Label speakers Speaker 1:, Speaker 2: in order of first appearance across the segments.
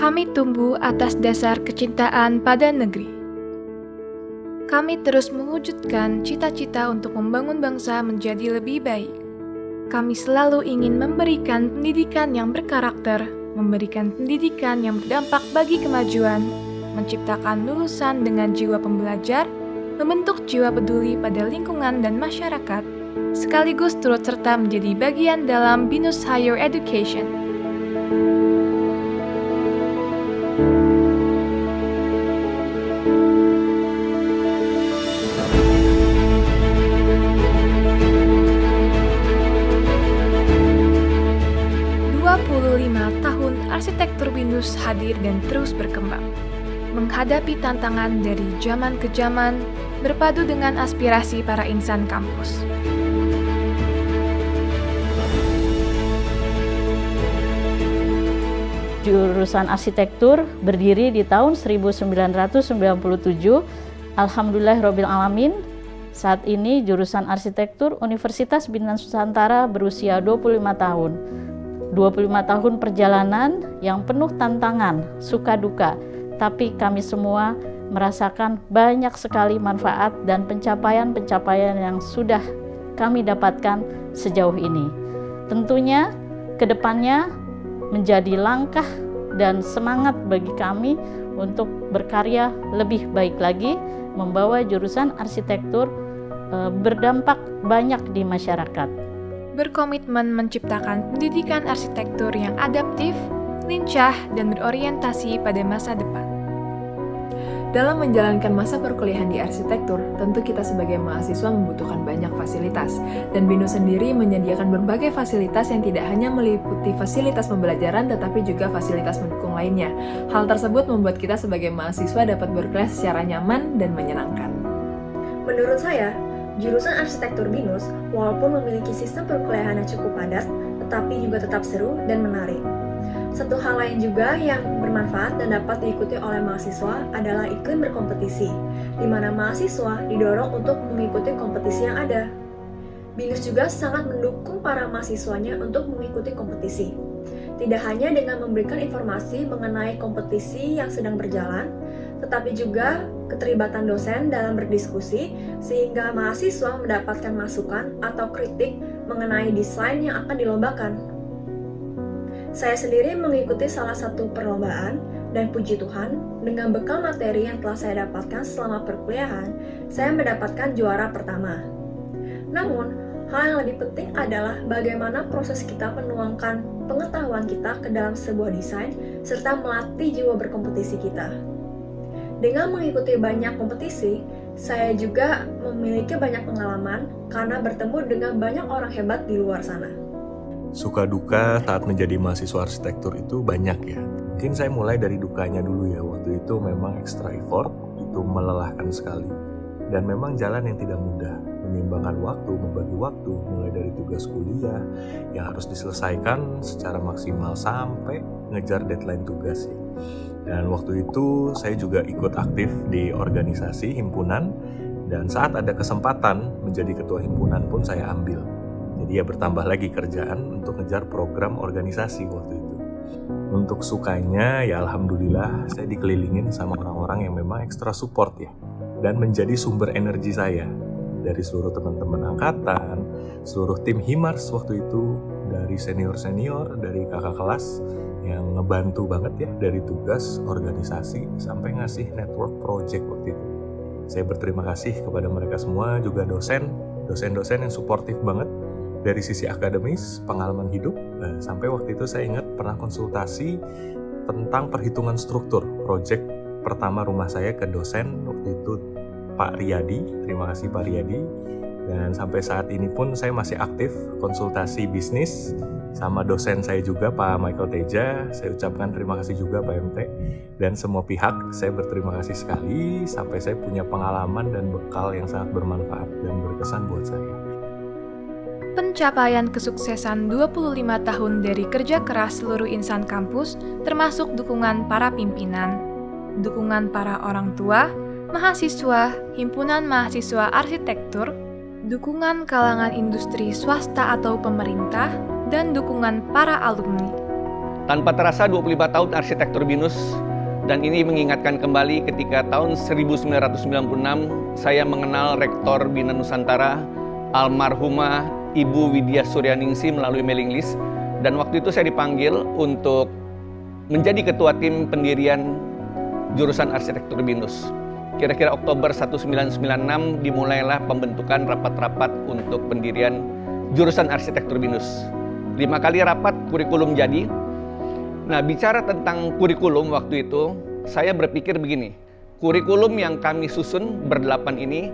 Speaker 1: Kami tumbuh atas dasar kecintaan pada negeri. Kami terus mewujudkan cita-cita untuk membangun bangsa menjadi lebih baik. Kami selalu ingin memberikan pendidikan yang berkarakter, memberikan pendidikan yang berdampak bagi kemajuan, menciptakan lulusan dengan jiwa pembelajar, membentuk jiwa peduli pada lingkungan dan masyarakat, sekaligus turut serta menjadi bagian dalam BINUS Higher Education. Tahun arsitektur BINUS hadir dan terus berkembang, menghadapi tantangan dari zaman ke zaman, berpadu dengan aspirasi para insan kampus.
Speaker 2: Jurusan arsitektur berdiri di tahun 1997. Alhamdulillahirrabbilalamin. Saat ini jurusan arsitektur Universitas Bina Nusantara berusia 25 tahun. 25 tahun perjalanan yang penuh tantangan, suka duka, tapi kami semua merasakan banyak sekali manfaat dan pencapaian-pencapaian yang sudah kami dapatkan sejauh ini. Tentunya ke depannya menjadi langkah dan semangat bagi kami untuk berkarya lebih baik lagi, membawa jurusan arsitektur berdampak banyak di masyarakat.
Speaker 1: Berkomitmen menciptakan pendidikan arsitektur yang adaptif, lincah, dan berorientasi pada masa depan.
Speaker 3: Dalam menjalankan masa perkuliahan di arsitektur, tentu kita sebagai mahasiswa membutuhkan banyak fasilitas, dan BINUS sendiri menyediakan berbagai fasilitas yang tidak hanya meliputi fasilitas pembelajaran, tetapi juga fasilitas pendukung lainnya. Hal tersebut membuat kita sebagai mahasiswa dapat berkuliah secara nyaman dan menyenangkan.
Speaker 4: Menurut saya, jurusan arsitektur BINUS walaupun memiliki sistem perkuliahan yang cukup padat, tetapi juga tetap seru dan menarik. Satu hal lain juga yang bermanfaat dan dapat diikuti oleh mahasiswa adalah iklim berkompetisi, di mana mahasiswa didorong untuk mengikuti kompetisi yang ada. BINUS juga sangat mendukung para mahasiswanya untuk mengikuti kompetisi. Tidak hanya dengan memberikan informasi mengenai kompetisi yang sedang berjalan, tetapi juga keterlibatan dosen dalam berdiskusi sehingga mahasiswa mendapatkan masukan atau kritik mengenai desain yang akan dilombakan. Saya sendiri mengikuti salah satu perlombaan dan puji Tuhan, dengan bekal materi yang telah saya dapatkan selama perkuliahan, saya mendapatkan juara pertama. Namun, hal yang lebih penting adalah bagaimana proses kita menuangkan pengetahuan kita ke dalam sebuah desain serta melatih jiwa berkompetisi kita. Dengan mengikuti banyak kompetisi, saya juga memiliki banyak pengalaman karena bertemu dengan banyak orang hebat di luar sana.
Speaker 5: Suka duka saat menjadi mahasiswa arsitektur itu banyak ya. Mungkin saya mulai dari dukanya dulu ya. Waktu itu memang extra effort, itu melelahkan sekali. Dan memang jalan yang tidak mudah. Menyeimbangkan waktu, membagi waktu, mulai dari tugas kuliah yang harus diselesaikan secara maksimal sampai ngejar deadline tugas ya. Dan waktu itu saya juga ikut aktif di organisasi himpunan, dan saat ada kesempatan menjadi ketua himpunan pun saya ambil. Jadi ya bertambah lagi kerjaan untuk ngejar program organisasi waktu itu. Untuk sukanya ya alhamdulillah saya dikelilingin sama orang-orang yang memang ekstra support ya, dan menjadi sumber energi saya. Dari seluruh teman-teman angkatan, seluruh tim Himars waktu itu, dari senior-senior, dari kakak kelas yang ngebantu banget ya, dari tugas, organisasi, sampai ngasih network project waktu itu. Saya berterima kasih kepada mereka semua, juga dosen-dosen yang suportif banget, dari sisi akademis, pengalaman hidup, sampai waktu itu saya ingat pernah konsultasi tentang perhitungan struktur project pertama rumah saya ke dosen waktu itu, Pak Riyadi. Terima kasih Pak Riyadi. Dan sampai saat ini pun saya masih aktif konsultasi bisnis sama dosen saya juga Pak Michael Teja. Saya ucapkan terima kasih juga Pak MT dan semua pihak. Saya berterima kasih sekali sampai saya punya pengalaman dan bekal yang sangat bermanfaat dan berkesan buat saya.
Speaker 1: Pencapaian kesuksesan 25 tahun dari kerja keras seluruh insan kampus termasuk dukungan para pimpinan, dukungan para orang tua, mahasiswa, himpunan mahasiswa arsitektur, dukungan kalangan industri swasta atau pemerintah, dan dukungan para alumni.
Speaker 6: Tanpa terasa 25 tahun arsitektur BINUS, dan ini mengingatkan kembali ketika tahun 1996 saya mengenal Rektor Bina Nusantara, almarhumah Ibu Widya Suryaningsih melalui mailing list, dan waktu itu saya dipanggil untuk menjadi ketua tim pendirian jurusan arsitektur BINUS. Kira-kira Oktober 1996 dimulailah pembentukan rapat-rapat untuk pendirian jurusan arsitektur BINUS. 5 kali rapat kurikulum jadi. Nah, bicara tentang kurikulum waktu itu, saya berpikir begini, kurikulum yang kami susun berdelapan ini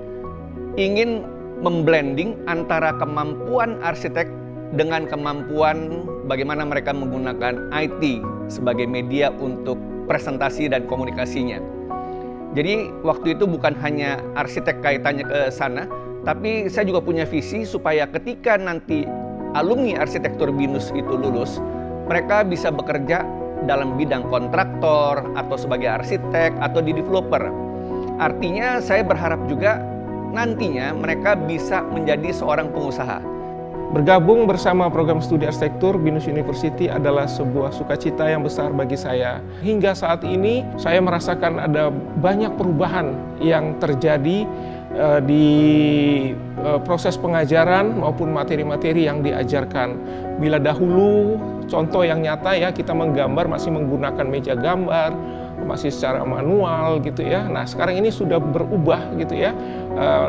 Speaker 6: ingin memblending antara kemampuan arsitek dengan kemampuan bagaimana mereka menggunakan IT sebagai media untuk presentasi dan komunikasinya. Jadi waktu itu bukan hanya arsitek kaitannya ke sana, tapi saya juga punya visi supaya ketika nanti alumni arsitektur BINUS itu lulus, mereka bisa bekerja dalam bidang kontraktor atau sebagai arsitek atau di developer. Artinya saya berharap juga nantinya mereka bisa menjadi seorang pengusaha.
Speaker 7: Bergabung bersama program studi arsitektur BINUS University adalah sebuah sukacita yang besar bagi saya. Hingga saat ini saya merasakan ada banyak perubahan yang terjadi di proses pengajaran maupun materi-materi yang diajarkan. Bila dahulu contoh yang nyata ya, kita menggambar masih menggunakan meja gambar, masih secara manual gitu ya. Nah, sekarang ini sudah berubah gitu ya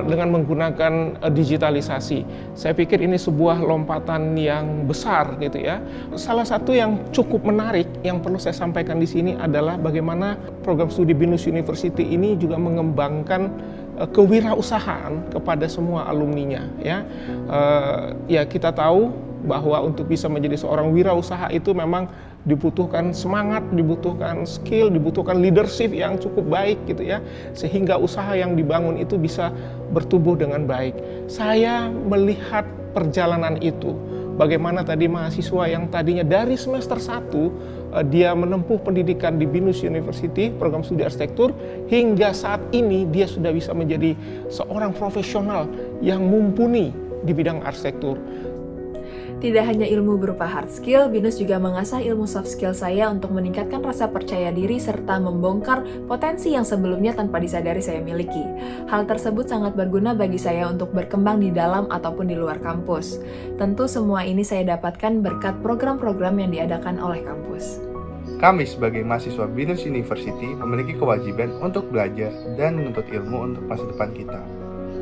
Speaker 7: dengan menggunakan digitalisasi. Saya pikir ini sebuah lompatan yang besar gitu ya. Salah satu yang cukup menarik yang perlu saya sampaikan di sini adalah bagaimana program studi BINUS University ini juga mengembangkan kewirausahaan kepada semua alumninya ya. Ya kita tahu bahwa untuk bisa menjadi seorang wirausaha itu memang dibutuhkan semangat, dibutuhkan skill, dibutuhkan leadership yang cukup baik gitu ya, sehingga usaha yang dibangun itu bisa bertumbuh dengan baik. Saya melihat perjalanan itu, bagaimana tadi mahasiswa yang tadinya dari semester 1 dia menempuh pendidikan di BINUS University, program studi arsitektur, hingga saat ini dia sudah bisa menjadi seorang profesional yang mumpuni di bidang arsitektur.
Speaker 3: Tidak hanya ilmu berupa hard skill, BINUS juga mengasah ilmu soft skill saya untuk meningkatkan rasa percaya diri serta membongkar potensi yang sebelumnya tanpa disadari saya miliki. Hal tersebut sangat berguna bagi saya untuk berkembang di dalam ataupun di luar kampus. Tentu semua ini saya dapatkan berkat program-program yang diadakan oleh kampus.
Speaker 8: Kami sebagai mahasiswa BINUS University memiliki kewajiban untuk belajar dan menuntut ilmu untuk masa depan kita.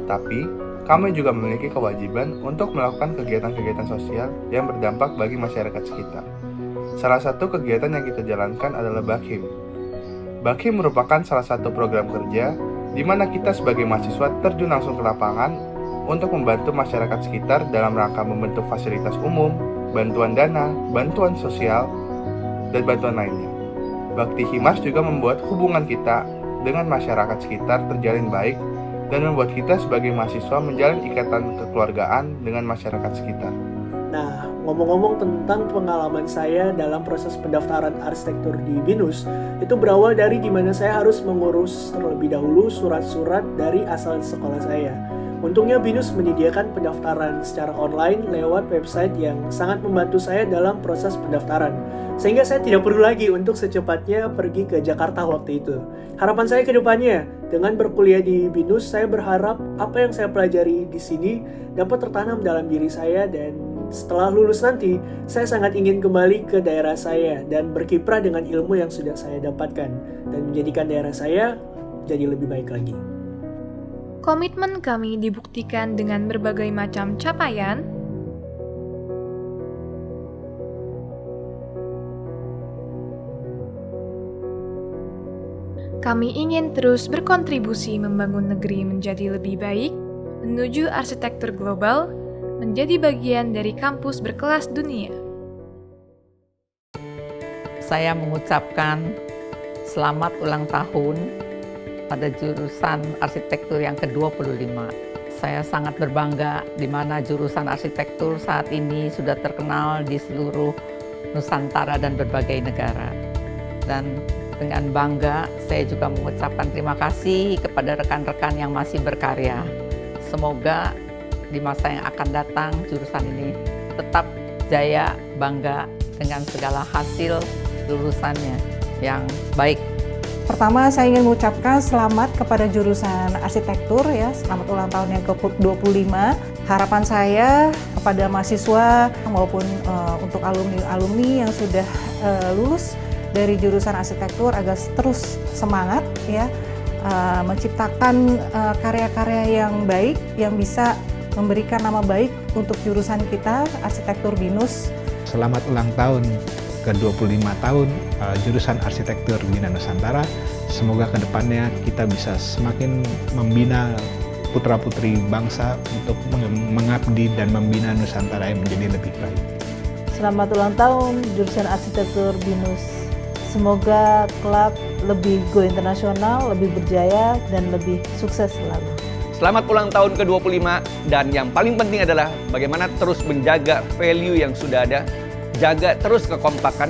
Speaker 8: Tapi, kami juga memiliki kewajiban untuk melakukan kegiatan-kegiatan sosial yang berdampak bagi masyarakat sekitar. Salah satu kegiatan yang kita jalankan adalah Bakhim. Bakhim merupakan salah satu program kerja di mana kita sebagai mahasiswa terjun langsung ke lapangan untuk membantu masyarakat sekitar dalam rangka membentuk fasilitas umum, bantuan dana, bantuan sosial, dan bantuan lainnya. Bakti Himas juga membuat hubungan kita dengan masyarakat sekitar terjalin baik dan membuat kita sebagai mahasiswa menjalin ikatan kekeluargaan dengan masyarakat sekitar.
Speaker 9: Nah, ngomong-ngomong tentang pengalaman saya dalam proses pendaftaran arsitektur di BINUS, itu berawal dari dimana saya harus mengurus terlebih dahulu surat-surat dari asal sekolah saya. Untungnya BINUS menyediakan pendaftaran secara online lewat website yang sangat membantu saya dalam proses pendaftaran. Sehingga saya tidak perlu lagi untuk secepatnya pergi ke Jakarta waktu itu. Harapan saya ke depannya, dengan berkuliah di BINUS, saya berharap apa yang saya pelajari di sini dapat tertanam dalam diri saya, dan setelah lulus nanti, saya sangat ingin kembali ke daerah saya dan berkiprah dengan ilmu yang sudah saya dapatkan dan menjadikan daerah saya jadi lebih baik lagi.
Speaker 1: Komitmen kami dibuktikan dengan berbagai macam capaian. Kami ingin terus berkontribusi membangun negeri menjadi lebih baik, menuju arsitektur global, menjadi bagian dari kampus berkelas dunia.
Speaker 10: Saya mengucapkan selamat ulang tahun pada jurusan arsitektur yang ke-25. Saya sangat berbangga di mana jurusan arsitektur saat ini sudah terkenal di seluruh Nusantara dan berbagai negara. Dan dengan bangga, saya juga mengucapkan terima kasih kepada rekan-rekan yang masih berkarya. Semoga di masa yang akan datang, jurusan ini tetap jaya, bangga dengan segala hasil lulusannya yang baik.
Speaker 11: Pertama, saya ingin mengucapkan selamat kepada jurusan arsitektur ya, selamat ulang tahun yang ke-25. Harapan saya kepada mahasiswa maupun untuk alumni-alumni yang sudah lulus dari jurusan arsitektur agar terus semangat ya, menciptakan karya-karya yang baik yang bisa memberikan nama baik untuk jurusan kita arsitektur BINUS.
Speaker 12: Selamat ulang tahun ke-25 tahun jurusan arsitektur BINA Nusantara. Semoga kedepannya kita bisa semakin membina putra-putri bangsa untuk mengabdi dan membina Nusantara yang menjadi lebih baik.
Speaker 2: Selamat ulang tahun jurusan arsitektur BINUS. Semoga kelak lebih go internasional, lebih berjaya, dan lebih sukses selalu.
Speaker 6: Selamat ulang tahun ke-25, dan yang paling penting adalah bagaimana terus menjaga value yang sudah ada, jaga terus kekompakan.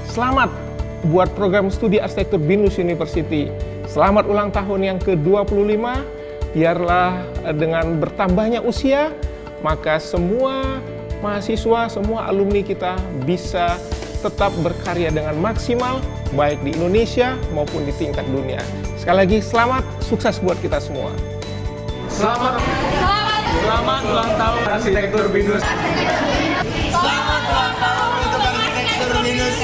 Speaker 7: Selamat buat program studi arsitektur BINUS University. Selamat ulang tahun yang ke-25. Biarlah dengan bertambahnya usia, maka semua mahasiswa, semua alumni kita bisa tetap berkarya dengan maksimal, baik di Indonesia maupun di tingkat dunia. Sekali lagi, selamat, sukses buat kita semua. Selamat ulang tahun arsitektur BINUS.
Speaker 13: Selamat ulang tahun untuk arsitektur BINUS.